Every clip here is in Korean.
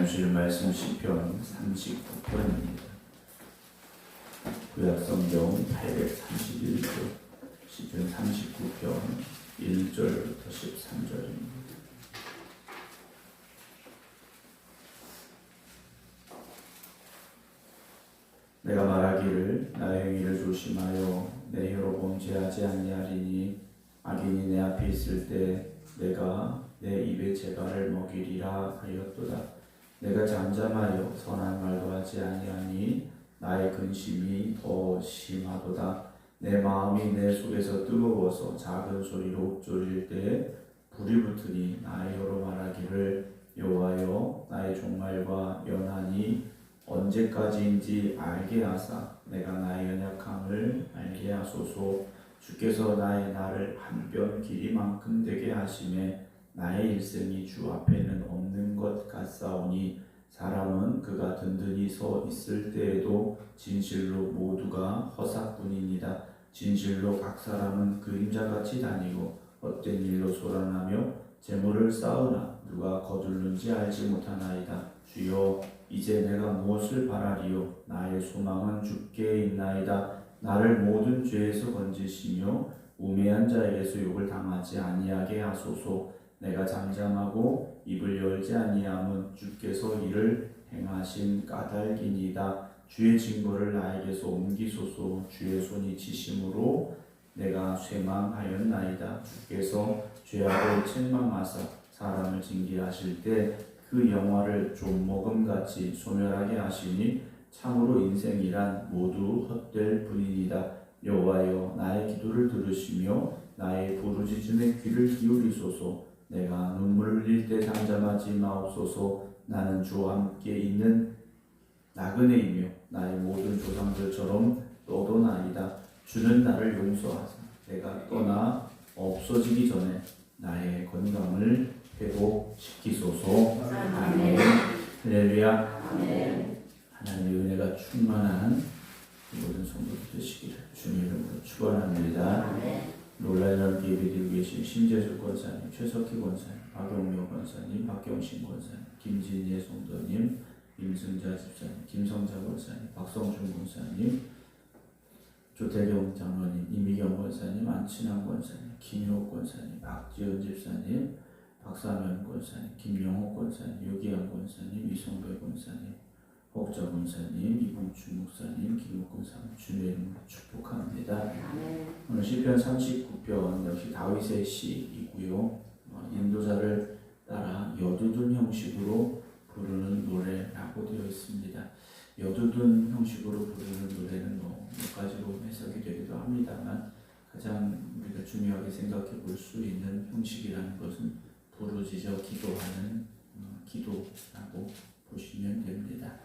하나님 주신 말씀 시편 39편입니다. 구약성경 831쪽 시편 39편 1절부터 13절입니다. 내가 말하기를 나의 행위를 조심하여 내 혀로 범죄하지 아니하리니 악인이 내 앞에 있을 때 내가 내 입에 재갈을 먹이리라 하였도다. 내가 잠잠하여 선한 말도 하지 아니하니 나의 근심이 더 심하도다. 내 마음이 내 속에서 뜨거워서 작은 소리로 옥졸일 때 불이 붙으니 나의 혀로 말하기를 여호와여 나의 종말과 연한이 언제까지인지 알게 하사 내가 나의 연약함을 알게 하소서. 주께서 나의 날을 한뼘 길이만큼 되게 하심에 나의 일생이 주 앞에는 없는 것 같사오니 사람은 그가 든든히 서 있을 때에도 진실로 모두가 허사뿐이니이다. 진실로 각 사람은 그림자같이 다니고 헛된 일로 소란하며 재물을 쌓으나 누가 거둘는지 알지 못하나이다. 주여 이제 내가 무엇을 바라리요? 나의 소망은 주께 있나이다. 나를 모든 죄에서 건지시며 우매한 자에게서 욕을 당하지 아니하게 하소서. 내가 잠잠하고 입을 열지 아니함은 주께서 이를 행하신 까닭이니이다. 주의 징벌을 나에게서 옮기소서. 주의 손이 치심으로 내가 쇠망하였나이다. 주께서 죄악을 책망하사 사람을 징계하실 때 그 영화를 좀먹음같이 소멸하게 하시니 참으로 인생이란 모두 헛될 뿐이니이다. 여호와여 나의 기도를 들으시며 나의 부르짖음에 귀를 기울이소서. 내가 눈물을 흘릴 때 잠잠하지 마옵소서. 나는 주와 함께 있는 나그네이며 나의 모든 조상들처럼 떠도나이다. 주는 나를 용서하사 내가 떠나 없어지기 전에 나의 건강을 회복시키소서. 아멘. 할렐루야. 하나님의 은혜가 충만한 모든 성도들 되시기를 주님 이름으로 축원합니다. 놀라운 예배드리고 계신 신재수 권사님, 최석희 권사님, 박용명 권사님, 박경신 권사님, 김진예 성도님, 임승자 집사님, 김성자 권사님, 박성준 권사님, 조태경 장로님, 이미경 권사님, 안친환 권사님, 김효옥 권사님, 박지은 집사님, 박사면 권사님, 김영옥 권사님, 유기환 권사님, 이성배 권사님, 혹자 권사님, 이봉춘 목사님, 김욱 권사님 주님의 이름으로 축복합니다. 오늘 시편 39편 역시 다윗의 시이고요. 인도자를 따라 여두둔 형식으로 부르는 노래라고 되어 있습니다. 여두둔 형식으로 부르는 노래는 몇 가지로 해석이 되기도 합니다만 가장 우리가 중요하게 생각해 볼 수 있는 형식이라는 것은 부르짖어 기도하는 기도라고 보시면 됩니다.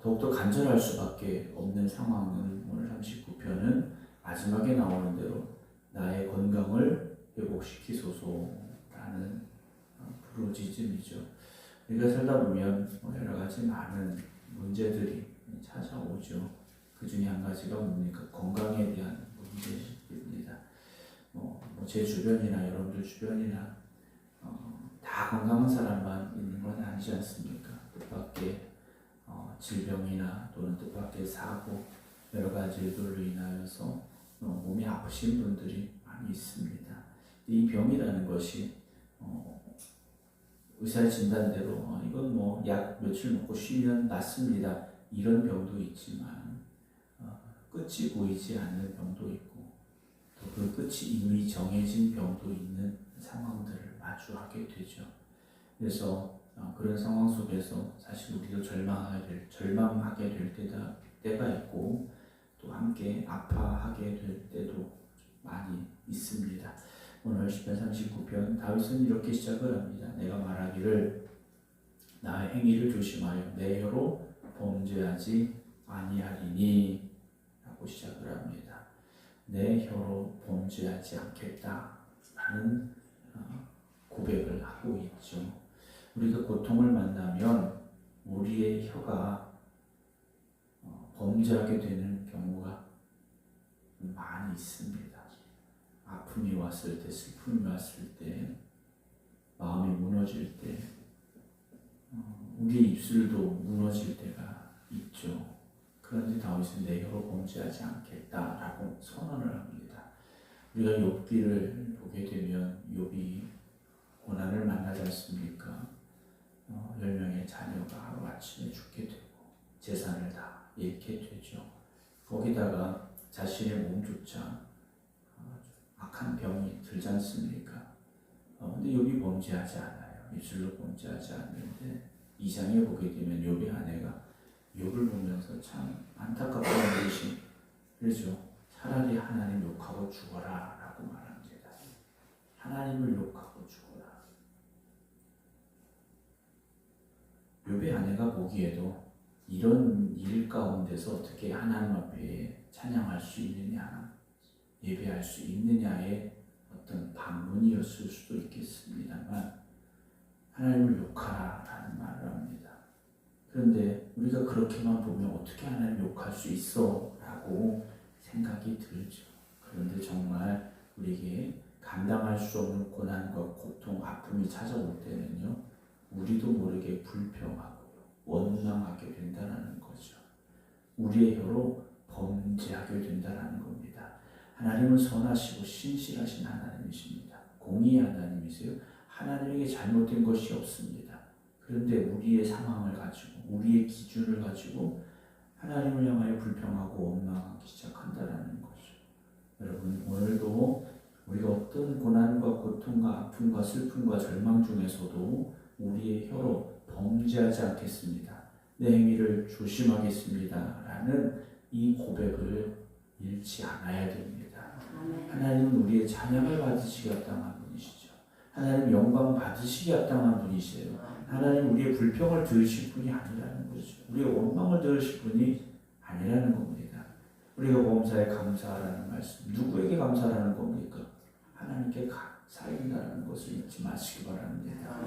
더욱더 간절할 수밖에 없는 상황은 오늘 39편은 마지막에 나오는 대로 나의 건강을 회복시키소서라는 부르짖음이죠. 우리가 살다 보면 여러 가지 많은 문제들이 찾아오죠. 그 중에 한 가지가 뭡니까? 건강에 대한 문제입니다. 제 주변이나 여러분들 주변이나 다 건강한 사람만 있는 건 아니지 않습니까? 뜻밖의 질병이나 또는 뜻밖의 사고 여러 가지 일들로 인하여서 몸이 아프신 분들이 많이 있습니다. 이 병이라는 것이 의사의 진단대로 이건 약 며칠 먹고 쉬면 낫습니다. 이런 병도 있지만 끝이 보이지 않는 병도 있고 또 그 끝이 이미 정해진 병도 있는 상황들을 마주하게 되죠. 그래서 그런 상황 속에서 사실 우리도 절망하게 될 때가 있고 또 함께 아파하게 될 때도 많이 있습니다. 오늘 시편 39편 다윗은 이렇게 시작을 합니다. 내가 말하기를 나의 행위를 조심하여 내 혀로 범죄하지 아니하리니 라고 시작을 합니다. 내 혀로 범죄하지 않겠다라는 고백을 하고 있죠. 우리가 고통을 만나면 우리의 혀가 범죄하게 되는 경우가 많이 있습니다. 아픔이 왔을 때, 슬픔이 왔을 때, 마음이 무너질 때 우리 입술도 무너질 때가 있죠. 그런데 다윗은 내 혀로 범죄하지 않겠다라고 선언을 합니다. 우리가 욥기를 보게 되면 욥이 고난을 만나지 않습니까? 10명의 자녀가 하루아침에 죽게 되고 재산을 다 잃게 되죠. 거기다가 자신의 몸조차 악한 병이 들지 않습니까? 근데 욥이 범죄하지 않아요. 입술로 범죄하지 않는데 2장에 보게 되면 욥의 아내가 욥을 보면서 참 안타깝다는 듯이 그러죠. 차라리 하나님 욕하고 죽어라 라고 말합니다. 하나님을 욕하고 죽어라. 욥의 아내가 보기에도 이런 일 가운데서 어떻게 하나님 앞에 찬양할 수 있느냐, 예배할 수 있느냐의 어떤 반문이었을 수도 있겠습니다만 하나님을 욕하라라는 말을 합니다. 그런데 우리가 그렇게만 보면 어떻게 하나님 욕할 수 있어? 라고 생각이 들죠. 그런데 정말 우리에게 감당할 수 없는 고난과 고통, 아픔이 찾아올 때는요, 우리도 모르게 불평하고 원망하게 된다는 거죠. 우리의 혀로 범죄하게 된다는 겁니다. 하나님은 선하시고 신실하신 하나님이십니다. 공의의 하나님이세요. 하나님에게 잘못된 것이 없습니다. 그런데 우리의 상황을 가지고 우리의 기준을 가지고 하나님을 향하여 불평하고 원망하기 시작한다는 거죠. 여러분 오늘도 우리가 어떤 고난과 고통과 아픔과 슬픔과 절망 중에서도 우리의 혀로 범죄하지 않겠습니다. 내 행위를 조심하겠습니다. 라는 이 고백을 잃지 않아야 됩니다. 하나님은 우리의 찬양을 받으시기 합당한 분이시죠. 하나님 영광 받으시기 합당한 분이세요. 하나님 우리의 불평을 들으실 분이 아니라는 거죠. 우리의 원망을 들으실 분이 아니라는 겁니다. 우리가 범사에 감사하라는 말씀, 누구에게 감사하라는 겁니까? 하나님께 감사한다는 것을 잊지 마시기 바랍니다.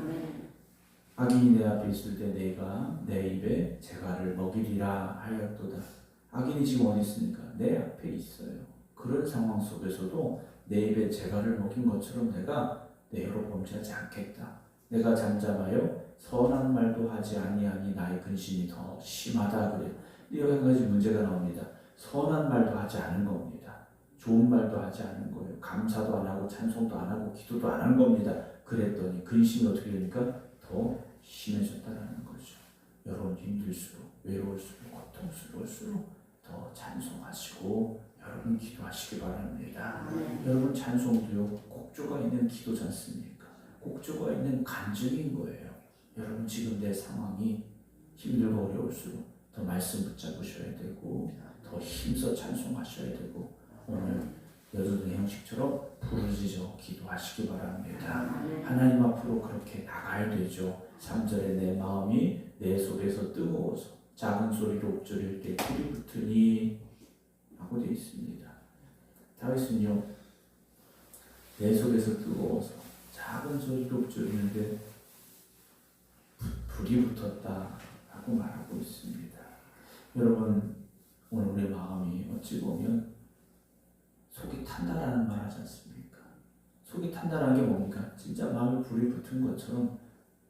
악인이 내 앞에 있을 때 내가 내 입에 재갈을 먹이리라 하였도다. 악인이 지금 어디 있습니까? 내 앞에 있어요. 그런 상황 속에서도 내 입에 재갈을 먹인 것처럼 내가 내 혀로 범죄하지 않겠다. 내가 잠잠하여 선한 말도 하지 아니하니 나의 근심이 더 심하다 그래요. 여기 한 가지 문제가 나옵니다. 선한 말도 하지 않은 겁니다. 좋은 말도 하지 않은 거예요. 감사도 안 하고 찬송도 안 하고 기도도 안 한 겁니다. 그랬더니 근심이 어떻게 됩니까? 더 심해졌다는 거죠. 여러분 힘들수록 외로울수록 고통스러울수록 더 찬송하시고 여러분 기도하시기 바랍니다. 여러분 찬송도요 곡조가 있는 기도지 않습니까? 곡조가 있는 간증인 거예요. 여러분 지금 내 상황이 힘들고 어려울수록 더 말씀 붙잡으셔야 되고 더 힘써 찬송하셔야 되고 오늘 여러분의 형식처럼 부르짖어 기도하시기 바랍니다. 하나님 앞으로 그렇게 나가야 되죠. 3절에 내 마음이 내 속에서 뜨거워서 작은 소리로 옥졸일 때 불이 붙으니 하고 되어 있습니다. 다윗은요 내 속에서 뜨거워서 작은 소리로 옥졸이는데 불이 붙었다 라고 말하고 있습니다. 여러분 오늘 우리의 마음이 어찌 보면 속이 탄다라는 말 하지 않습니까? 속이 탄다라는 게 뭡니까? 진짜 마음에 불이 붙은 것처럼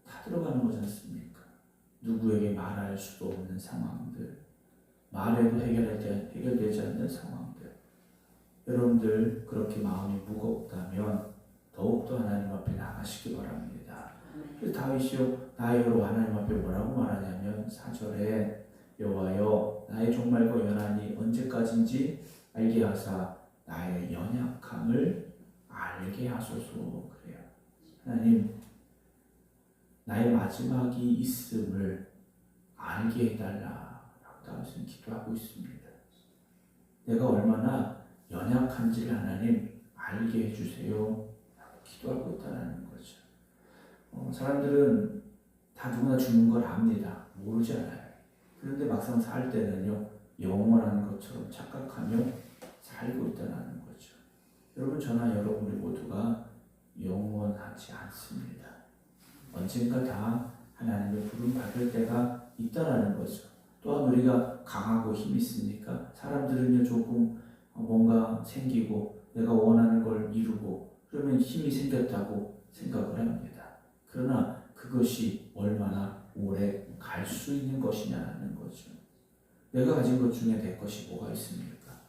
타들어가는 거지 않습니까? 누구에게 말할 수도 없는 상황들, 말해도 해결되지 않는 상황들. 여러분들 그렇게 마음이 무겁다면 더욱더 하나님 앞에 나가시기 바랍니다. 그래서 다윗이요 나의 혀로 하나님 앞에 뭐라고 말하냐면 4절에 여호와여 나의 종말과 연한이 언제까지인지 알게 하사 나의 연약함을 알게 하소서 그래요. 하나님 나의 마지막이 있음을 알게 해달라라고 다윗은 기도하고 있습니다. 내가 얼마나 연약한지를 하나님 알게 해주세요 라고 기도하고 있다는 거죠. 사람들은 다 누구나 죽는 걸 압니다. 모르지 않아요. 그런데 막상 살 때는요 영원한 것처럼 착각하며 살고 있다는 거죠. 여러분 저나 여러분 우리 모두가 영원하지 않습니다. 언젠가 다 하나님의 부름 받을 때가 있다라는 거죠. 또한 우리가 강하고 힘 있으니까 사람들은요 조금 뭔가 생기고 내가 원하는 걸 이루고 그러면 힘이 생겼다고 생각을 합니다. 그러나 그것이 얼마나 오래 갈 수 있는 것이냐는 거죠. 내가 가진 것 중에 내 것이 뭐가 있습니까?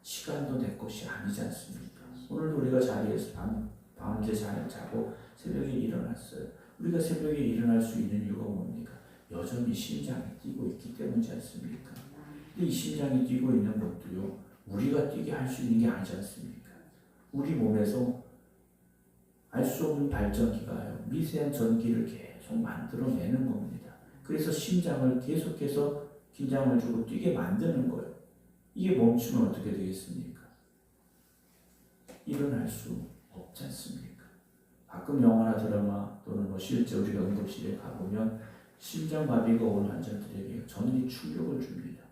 시간도 내 것이 아니지 않습니까? 오늘도 우리가 자리에서 밤새 잘 자고 새벽에 일어났어요. 우리가 새벽에 일어날 수 있는 이유가 뭡니까? 여전히 심장이 뛰고 있기 때문이지 않습니까? 근데 이 심장이 뛰고 있는 것도요, 우리가 뛰게 할 수 있는 게 아니지 않습니까? 우리 몸에서 알 수 없는 발전기가요, 미세한 전기를 계속 만들어내는 겁니다. 그래서 심장을 계속해서 긴장을 주고 뛰게 만드는 거예요. 이게 멈추면 어떻게 되겠습니까? 일어날 수 없지 않습니까? 가끔 영화나 드라마 또는 실제 우리가 응급실에 가보면 심장마비가 온 환자들에게 전기 충격을 줍니다.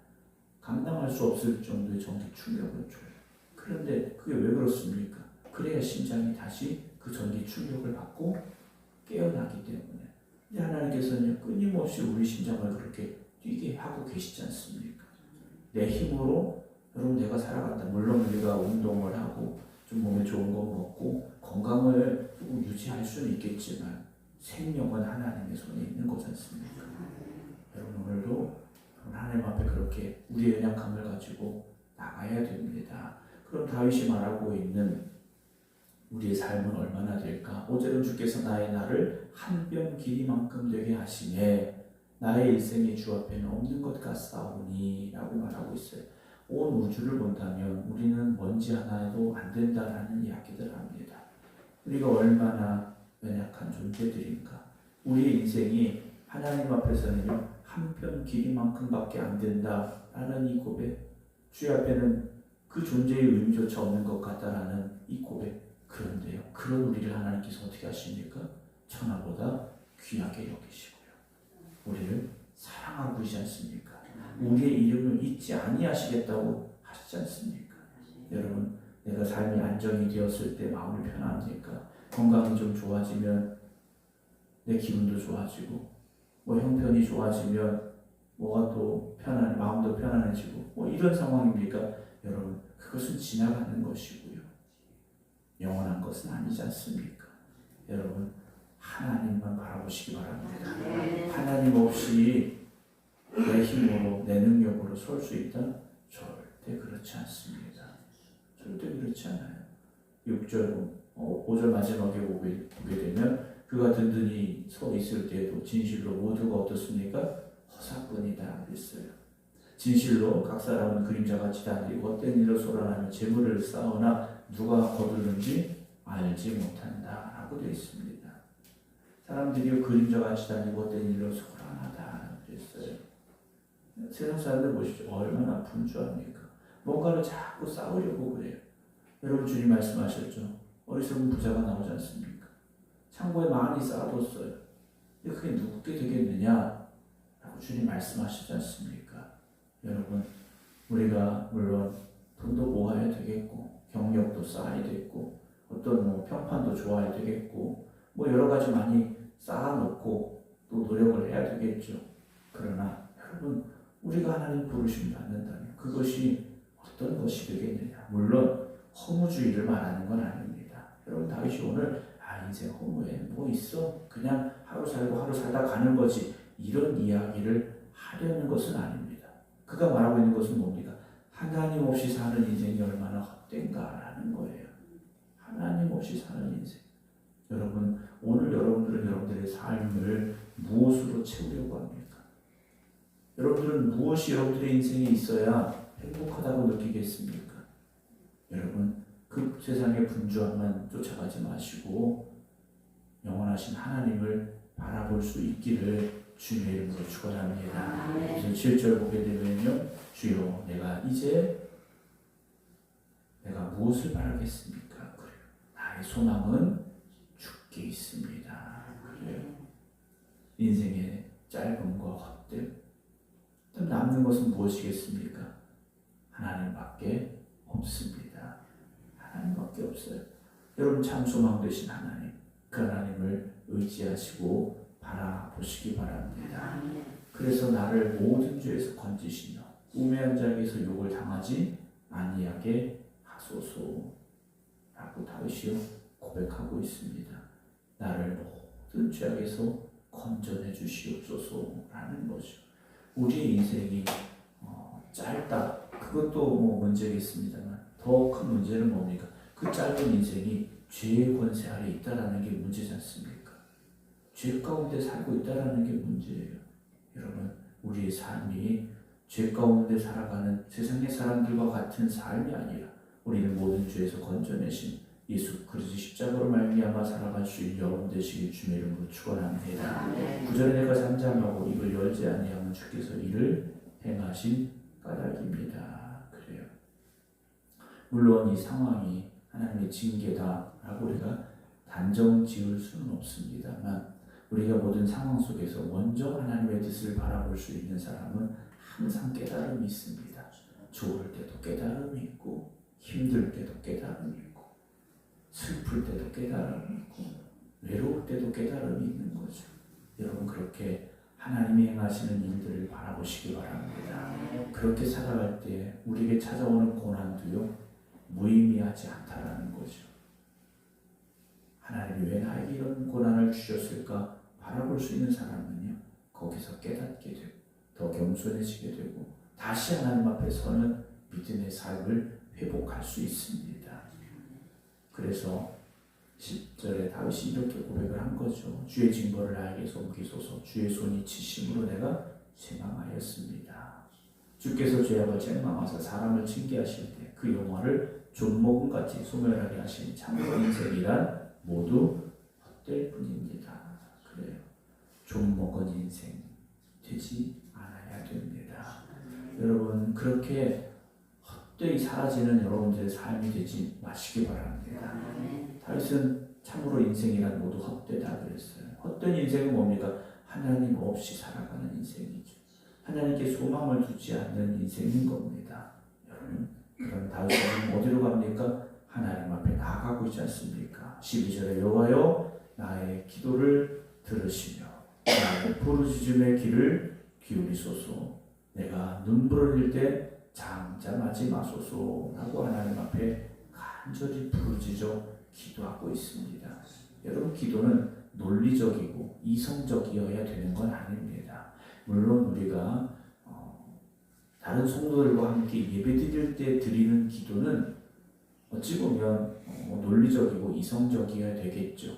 감당할 수 없을 정도의 전기 충격을 줘요. 그런데 그게 왜 그렇습니까? 그래야 심장이 다시 그 전기 충격을 받고 깨어나기 때문에. 근데 하나님께서는 끊임없이 우리 심장을 그렇게 뛰게 하고 계시지 않습니까? 내 힘으로 여러분 내가 살아간다. 물론 우리가 운동을 하고 좀 몸에 좋은 거 먹고 건강을 조금 유지할 수는 있겠지만 생명은 하나님의 손에 있는 거지 않습니까? 여러분 오늘도 하나님 앞에 그렇게 우리의 연약함을 가지고 나가야 됩니다. 그럼 다윗이 말하고 있는 우리의 삶은 얼마나 될까? 5절은 주께서 나의 날을 한 뼘 길이만큼 되게 하시네. 나의 일생이 주 앞에는 없는 것 같사오니 라고 말하고 있어요. 온 우주를 본다면 우리는 먼지 하나도 안 된다라는 이야기들 합니다. 우리가 얼마나 연약한 존재들인가. 우리의 인생이 하나님 앞에서는요, 한 뼘 길이만큼밖에 안 된다라는 이 고백, 주의 앞에는 그 존재의 의미조차 없는 것 같다라는 이 고백. 그런데요, 그런 우리를 하나님께서 어떻게 하십니까? 천하보다 귀하게 여기시고요, 우리를 사랑하고 있지 않습니까? 우리의 이름을 잊지 아니하시겠다고 하시지 않습니까? 여러분, 내가 삶이 안정이 되었을 때 마음이 편합니까? 건강이 좀 좋아지면 내 기분도 좋아지고, 뭐 형편이 좋아지면 뭐가 또 마음도 편안해지고, 뭐 이런 상황입니까? 여러분, 그것은 지나가는 것이고요, 영원한 것은 아니지 않습니까? 여러분, 하나님만 바라보시기 바랍니다. 하나님 없이 내 힘으로, 내 능력으로 설 수 있다? 절대 그렇지 않습니다. 절대 그렇지 않아요. 6절, 5절 마지막에 보게 되면 그가 든든히 서 있을 때에도 진실로 모두가 어떻습니까? 허사뿐이다 그랬어요. 진실로 각 사람은 그림자같이 다니고 헛된 일로 쏘라나며 재물을 쌓으나 누가 거두는지 알지 못한다 라고 되어 있습니다. 사람들이 그림자같이 다니고 헛된 일로 쏘라나다 그랬어요. 세상 사람들 보십시오. 얼마나 분주합니까? 뭔가를 자꾸 쌓으려고 그래요. 여러분, 주님 말씀하셨죠. 어리석은 부자가 나오지 않습니까? 창고에 많이 쌓아뒀어요. 근데 그게 누구게 되겠느냐? 라고 주님 말씀하시지 않습니까? 여러분, 우리가 물론 돈도 모아야 되겠고, 경력도 쌓아야 되겠고, 어떤 평판도 좋아야 되겠고, 여러 가지 많이 쌓아놓고 또 노력을 해야 되겠죠. 그러나 여러분, 우리가 하나님 부르심 받는다면 그것이 어떤 것이 되겠느냐? 물론 허무주의를 말하는 건 아닙니다. 여러분, 다윗이 오늘 인생 허무해 뭐 있어? 그냥 하루 살고 하루 살다 가는 거지, 이런 이야기를 하려는 것은 아닙니다. 그가 말하고 있는 것은 뭡니까? 하나님 없이 사는 인생이 얼마나 헛된가라는 거예요. 하나님 없이 사는 인생. 여러분, 오늘 여러분들은 여러분들의 삶을 무엇으로 채우려고 합니까? 여러분들은 무엇이 여러분들의 인생에 있어야 행복하다고 느끼겠습니까? 여러분, 그 세상의 분주함만 쫓아가지 마시고 영원하신 하나님을 바라볼 수 있기를 주님의 이름으로 축원합니다. 그래서 7절 보게 되면요, 주여 내가 이제 내가 무엇을 바라겠습니까? 그래요. 나의 소망은 주께 있습니다. 그래요. 인생의 짧음과 헛됨, 남는 것은 무엇이겠습니까? 하나님밖에 없습니다. 하나님밖에 없어요. 여러분, 참 소망 되신 하나님, 그 하나님을 의지하시고 바라보시기 바랍니다. 그래서 나를 모든 죄에서 건지시며 우매한 자에게서 욕을 당하지 아니하게 하소서라고 다윗이 고백하고 있습니다. 나를 모든 죄악에서 건져내 주시옵소서라는 거죠. 우리의 인생이 짧다. 그것도 뭐 문제겠습니다만 더 큰 문제는 뭡니까? 그 짧은 인생이 죄의 권세 아래 있다라는 게 문제지 않습니까? 죄 가운데 살고 있다라는 게 문제예요. 여러분, 우리의 삶이 죄 가운데 살아가는 세상의 사람들과 같은 삶이 아니라 우리는 모든 죄에서 건져내신 예수 그리스도 십자가로 말미암아 살아갈 수 있는 여러분 되시길 주의 이름으로 축원합니다. 9절에 내가 잠잠하고 입을 열지 아니하면 주께서 이를 행하신 까닭입니다. 그래요. 물론 이 상황이 하나님의 징계다라고 우리가 단정 지을 수는 없습니다만 우리가 모든 상황 속에서 먼저 하나님의 뜻을 바라볼 수 있는 사람은 항상 깨달음이 있습니다. 좋을 때도 깨달음이 있고 힘들 때도 깨달음이 있고 슬플 때도 깨달음이 있고 외로울 때도 깨달음이 있는 거죠. 여러분 그렇게 하나님이 행하시는 일들을 바라보시기 바랍니다. 그렇게 살아갈 때 우리에게 찾아오는 고난도요 무의미하지 않다라는 거죠. 하나님이 왜 나에게 이런 고난을 주셨을까 바라볼 수 있는 사람은요 거기서 깨닫게 되고 더 겸손해지게 되고 다시 하나님 앞에 서는 믿음의 삶을 회복할 수 있습니다. 그래서 10절에 다윗이 이렇게 고백을 한 거죠. 주의 징벌을 나에게서 옮기소서. 주의 손이 치심으로 내가 책망하였습니다. 주께서 죄악을 책망하사 사람을 징계하실 때 그 영화를 존목은 같이 소멸하게 하시니 참으로 인생이란 모두 헛될 뿐입니다. 그래요. 존목은 인생 되지 않아야 됩니다. 여러분 그렇게 헛되이 사라지는 여러분들의 삶이 되지 마시기 바랍니다. 다윗은 참으로 인생이란 모두 헛되다 그랬어요. 헛된 인생은 뭡니까? 하나님 없이 살아가는 인생이죠. 하나님께 소망을 두지 않는 인생인 겁니다. 여러분 그럼 다윗은 어디로 갑니까? 하나님 앞에 나아가고 있지 않습니까? 12절에 여호와여 나의 기도를 들으시며 나의 부르짖음의 귀를 기울이소서. 내가 눈물을 흘릴 때 잠잠하지 마소서라고 하나님 앞에 간절히 부르짖어 기도하고 있습니다. 여러분 기도는 논리적이고 이성적이어야 되는 건 아닙니다. 물론 우리가 다른 성도들과 함께 예배드릴 때 드리는 기도는 어찌 보면 논리적이고 이성적이어야 되겠죠.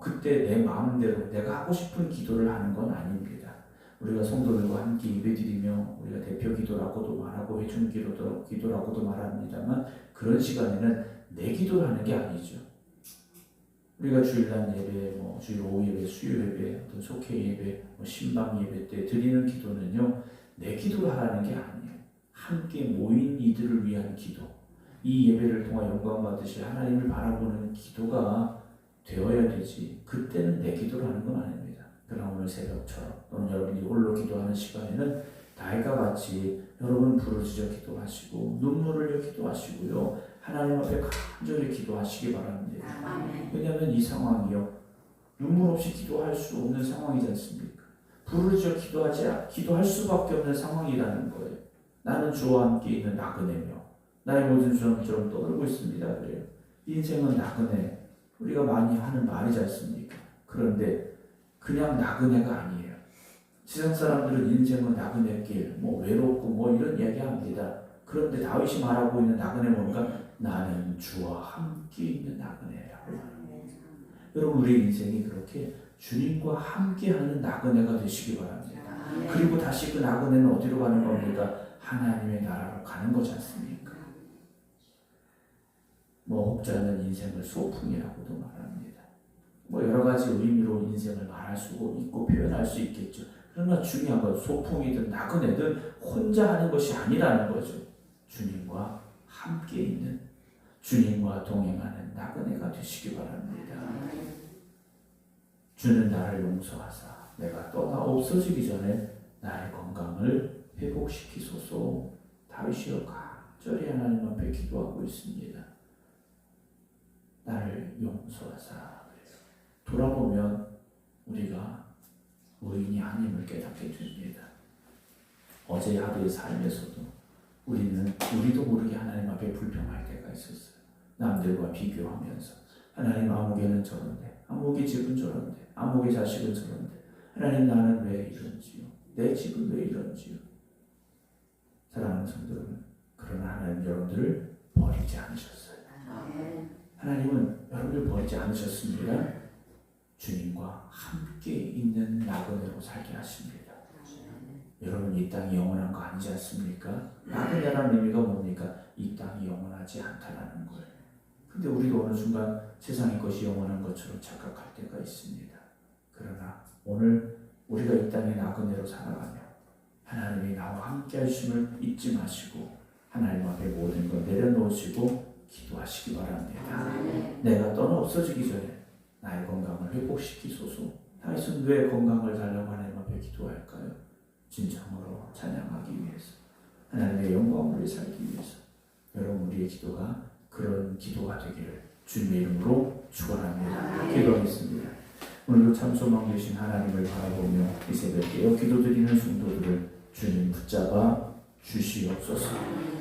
그때 내 마음대로 내가 하고 싶은 기도를 하는 건 아닙니다. 우리가 성도들과 함께 예배드리며 우리가 대표 기도라고도 말하고 회중 기도라고도 말합니다만 그런 시간에는 내 기도를 하는 게 아니죠. 우리가 주일날 예배, 주일 오후 예배, 수요 예배, 어떤 속회 예배, 신방 예배 때 드리는 기도는요 내 기도를 하라는 게 아니에요. 함께 모인 이들을 위한 기도, 이 예배를 통해 영광 받으실 하나님을 바라보는 기도가 되어야 되지 그때는 내 기도를 하는 건 아닙니다. 그러나 오늘 새벽처럼 또는 여러분이 홀로 기도하는 시간에는 다윗과 같이 여러분 부르짖어 기도하시고 눈물을 흘려 기도하시고요 하나님 앞에 간절히 기도하시기 바랍니다. 왜냐하면 이 상황이요 눈물 없이 기도할 수 없는 상황이지 않습니까? 부르짖어 기도할 수밖에 없는 상황이라는 거예요. 나는 주와 함께 있는 나그네며 나의 모든 주처럼 떠들고 있습니다. 그래요. 인생은 나그네 우리가 많이 하는 말이지 않습니까? 그런데 그냥 나그네가 아니에요. 세상 사람들은 인생은 나그네길, 외롭고 이런 이야기합니다. 그런데 다윗이 말하고 있는 나그네 뭔가 나는 주와 함께 있는 나그네라고 말합니다. 여러분 우리 인생이 그렇게 주님과 함께하는 나그네가 되시기 바랍니다. 그리고 다시 그 나그네는 어디로 가는 겁니까? 하나님의 나라로 가는 거지 않습니까? 혹자는 인생을 소풍이라고도 말합니다. 여러 가지 의미로 인생을 말할 수 있고 표현할 수 있겠죠. 그러나 중요한 건 소풍이든 나그네든 혼자 하는 것이 아니라는 거죠. 주님과 함께 있는 주님과 동행하는 나그네가 되시기 바랍니다. 주는 나를 용서하사 내가 떠나 없어지기 전에 나의 건강을 회복시키소서. 다윗이요 간절히 하나님 앞에 기도하고 있습니다. 나를 용서하사. 돌아보면 우리가 의인이 아님을 깨닫게 됩니다. 어제 하루의 삶에서도 우리도 모르게 하나님 앞에 불평할 때가 있었어요. 남들과 비교하면서 하나님 아무개는 저런데, 아무개 집은 저런데, 아무개 자식은 저런데, 하나님, 나는 왜 이런지요? 내 집은 왜 이런지요? 사랑하는 성도 여러분, 그러나 하나님 여러분들을 버리지 않으셨어요. 하나님은 여러분을 버리지 않으셨습니다. 주님과 함께 있는 나그네로 살게 하십니다. 여러분, 이 땅이 영원한 거 아니지 않습니까? 나그네라는 의미가 뭡니까? 이 땅이 영원하지 않다라는 거예요. 근데 우리도 어느 순간 세상의 것이 영원한 것처럼 착각할 때가 있습니다. 그러나 오늘 우리가 이 땅의 나그네로 살아가며 하나님이 나와 함께 하심을 잊지 마시고 하나님 앞에 모든 것 내려놓으시고 기도하시기 바랍니다. 내가 떠나 없어지기 전에 나의 건강을 회복시키소서. 당신 왜 건강을 달라고 하나님 앞에 기도할까요? 진정으로 찬양하기 위해서, 하나님의 영광을 위해 살기 위해서. 여러분, 우리의 기도가 그런 기도가 되기를 주님의 이름으로 축원합니다. 기도하겠습니다. 오늘도 참 소망 되신 하나님을 바라보며 이 새벽에 기도드리는 성도들을 주님 붙잡아 주시옵소서.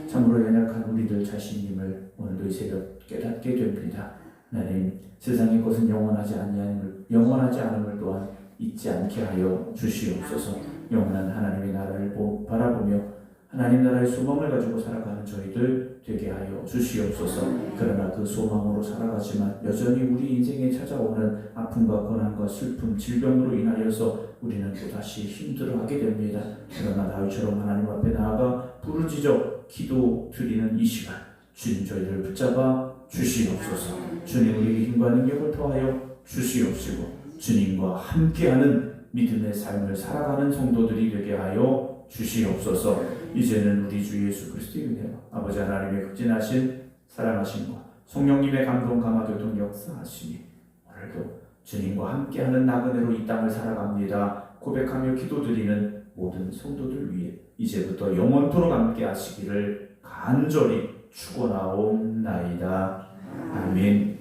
참으로 연약한 우리들 자신임을 오늘도 이 새벽 깨닫게 됩니다. 하나님, 세상의 것은 영원하지 않음을 또한 잊지 않게 하여 주시옵소서. 영원한 하나님의 나라를 바라보며 하나님 나라의 소망을 가지고 살아가는 저희들 되게 하여 주시옵소서. 그러나 그 소망으로 살아가지만 여전히 우리 인생에 찾아오는 아픔과 고난과 슬픔, 질병으로 인하여서 우리는 또다시 힘들어하게 됩니다. 그러나 다윗처럼 하나님 앞에 나아가 부르짖어 기도 드리는 이 시간, 주님 저희를 붙잡아 주시옵소서. 주님, 우리에게 힘과 능력을 더하여 주시옵시고 주님과 함께하는 믿음의 삶을 살아가는 성도들이 되게 하여 주시옵소서. 이제는 우리 주 예수 그리스도의 은혜와 아버지 하나님의 극진하신 사랑하심과 성령님의 감동 감화교통 역사하심이 오늘도 주님과 함께하는 나그네로 이 땅을 살아갑니다 고백하며 기도드리는 모든 성도들 위해 이제부터 영원토록 함께 하시기를 간절히 축원하옵나이다. 아멘.